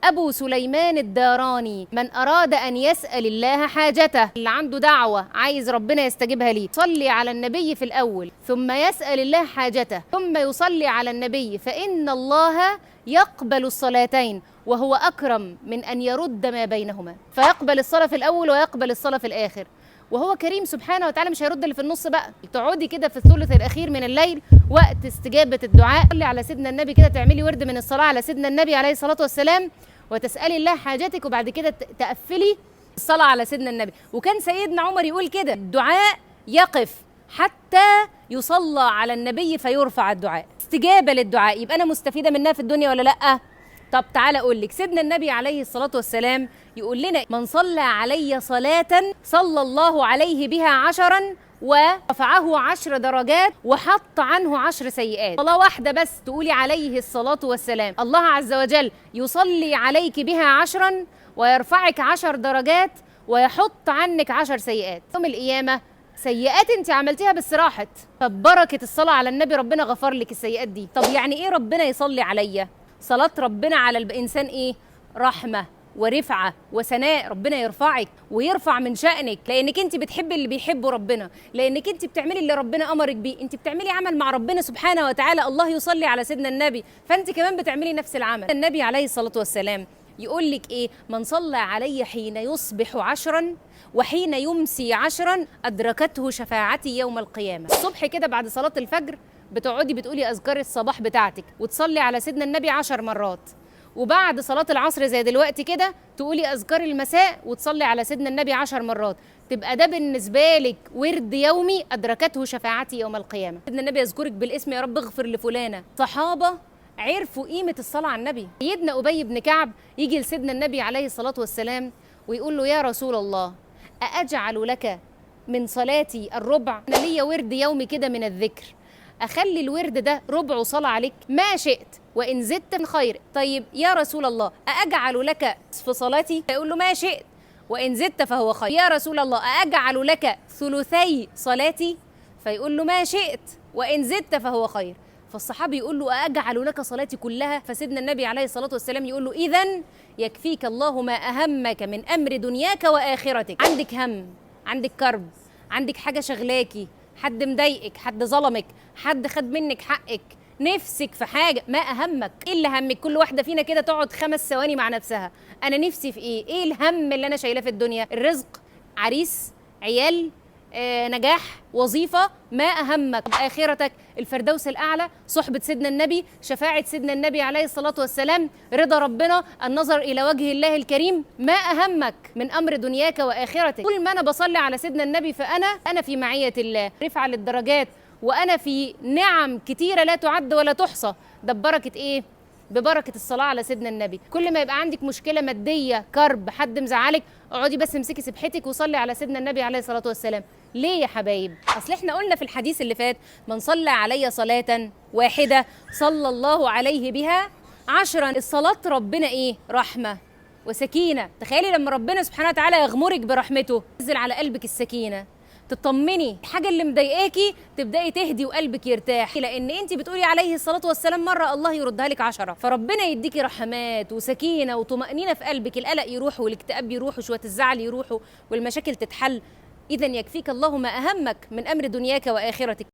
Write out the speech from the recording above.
أبو سليمان الداراني: من أراد أن يسأل الله حاجته، اللي عنده دعوة عايز ربنا يستجيبها ليه، صلي على النبي في الأول ثم يسأل الله حاجته ثم يصلي على النبي، فإن الله يقبل الصلاتين وهو أكرم من أن يرد ما بينهما. فيقبل الصلاة في الأول ويقبل الصلاة في الآخر، وهو كريم سبحانه وتعالى مش هيرد اللي في النص بقى. تقعدي كده في الثلث الأخير من الليل وقت استجابة الدعاء، صلي على سيدنا النبي كده، تعملي ورد من الصلاة على سيدنا النبي عليه الصلاة والسلام وتسألي الله حاجاتك، وبعد كده تقفلي الصلاة على سيدنا النبي. وكان سيدنا عمر يقول كده: الدعاء يقف حتى يصلى على النبي فيرفع الدعاء. استجابة للدعاء، يبقى أنا مستفيدة منها في الدنيا ولا لأ؟ طب تعالى أقول لك، سيدنا النبي عليه الصلاة والسلام يقول لنا: من صلى علي صلاة صلى الله عليه بها 10 ورفعه 10 درجات وحط عنه 10 سيئات. صلاة واحدة بس تقولي عليه الصلاة والسلام، الله عز وجل يصلي عليك بها 10 ويرفعك 10 درجات ويحط عنك 10 سيئات. يوم القيامة سيئات انت عملتيها بس راحت، فبركة الصلاة على النبي ربنا غفر لك السيئات دي. طب يعني ايه ربنا يصلي عليا؟ صلاة ربنا على الإنسان ايه؟ رحمة ورفعة وثناء، ربنا يرفعك ويرفع من شأنك، لأنك انت بتحبي اللي بيحبه ربنا، لأنك انت بتعملي اللي ربنا أمرك بيه، انت بتعملي عمل مع ربنا سبحانه وتعالى، الله يصلي على سيدنا النبي، فانت كمان بتعملي نفس العمل. النبي عليه الصلاة والسلام يقول لك ايه؟ من صلى علي حين يصبح 10 وحين يمسي 10 أدركته شفاعتي يوم القيامة. الصبح كده بعد صلاة الفجر بتقعدي بتقولي أذكار الصباح بتاعتك وتصلي على سيدنا النبي 10 مرات، وبعد صلاة العصر زي دلوقتي كده تقولي أذكار المساء وتصلي على سيدنا النبي 10 مرات، تبقى ده بالنسبة لك ورد يومي أدركته شفاعتي يوم القيامة. سيدنا النبي يذكرك بالاسم: يا رب اغفر لفلانة. صحابة عرفوا قيمة الصلاة على النبي. سيدنا أبي بن كعب يجي لسيدنا النبي عليه الصلاة والسلام ويقول له: يا رسول الله، أأجعل لك من صلاتي الربع؟ أنا ليا ورد يومي كده من الذكر، أخلي الورد ده ربع صلاة عليك؟ ما شئت وإن زدت من خير. طيب يا رسول الله، أأجعل لك في صلاتي؟ فيقول له: ما شئت وإن زدت فهو خير. يا رسول الله، أأجعل لك ثلثي صلاتي؟ فيقول له: ما شئت وإن زدت فهو خير. فالصحابي يقول له: أأجعل لك صلاتي كلها؟ فسيدنا النبي عليه الصلاة والسلام يقول له: إذن يكفيك الله ما أهمك من أمر دنياك وآخرتك. عندك هم، عندك كرب، عندك حاجة شغلاكي، حد مضايقك، حد ظلمك، حد خد منك حقك، نفسك في حاجة، ما أهمك؟ إيه اللي همك؟ كل واحدة فينا كده تقعد 5 ثواني مع نفسها: أنا نفسي في إيه؟ إيه الهم اللي أنا شايلاه في الدنيا؟ الرزق، عريس، عيال، نجاح، وظيفة، ما أهمك؟ آخرتك، الفردوس الأعلى، صحبة سيدنا النبي، شفاعة سيدنا النبي عليه الصلاة والسلام، رضا ربنا، النظر إلى وجه الله الكريم، ما أهمك من أمر دنياك وآخرتك؟ كل ما أنا بصلي على سيدنا النبي فأنا في معية الله، رفعة للدرجات، وأنا في نعم كتيرة لا تعد ولا تحصى. ده ببركة إيه؟ ببركة الصلاة على سيدنا النبي. كل ما يبقى عندك مشكلة مادية، كرب، حد مزعلك، اقعدي بس امسكي سبحتك وصلي على سيدنا النبي عليه الصلاة والسلام. ليه يا حبايب؟ أصل احنا قلنا في الحديث اللي فات: من صلى علي صلاة واحدة صلى الله عليه بها 10. الصلاة ربنا إيه؟ رحمة وسكينة. تخيلي لما ربنا سبحانه وتعالى يغمرك برحمته، ينزل على قلبك السكينة، تطمني، الحاجة اللي مضايقاكي تبدأي تهدي وقلبك يرتاح، لأن أنت بتقولي عليه الصلاة والسلام مرة الله يردها لك 10، فربنا يديكي رحمات وسكينة وطمأنينة في قلبك، القلق يروح والاكتئاب يروح وشوية الزعل يروحوا والمشاكل تتحل. إذن يكفيك الله ما أهمك من أمر دنياك وآخرتك.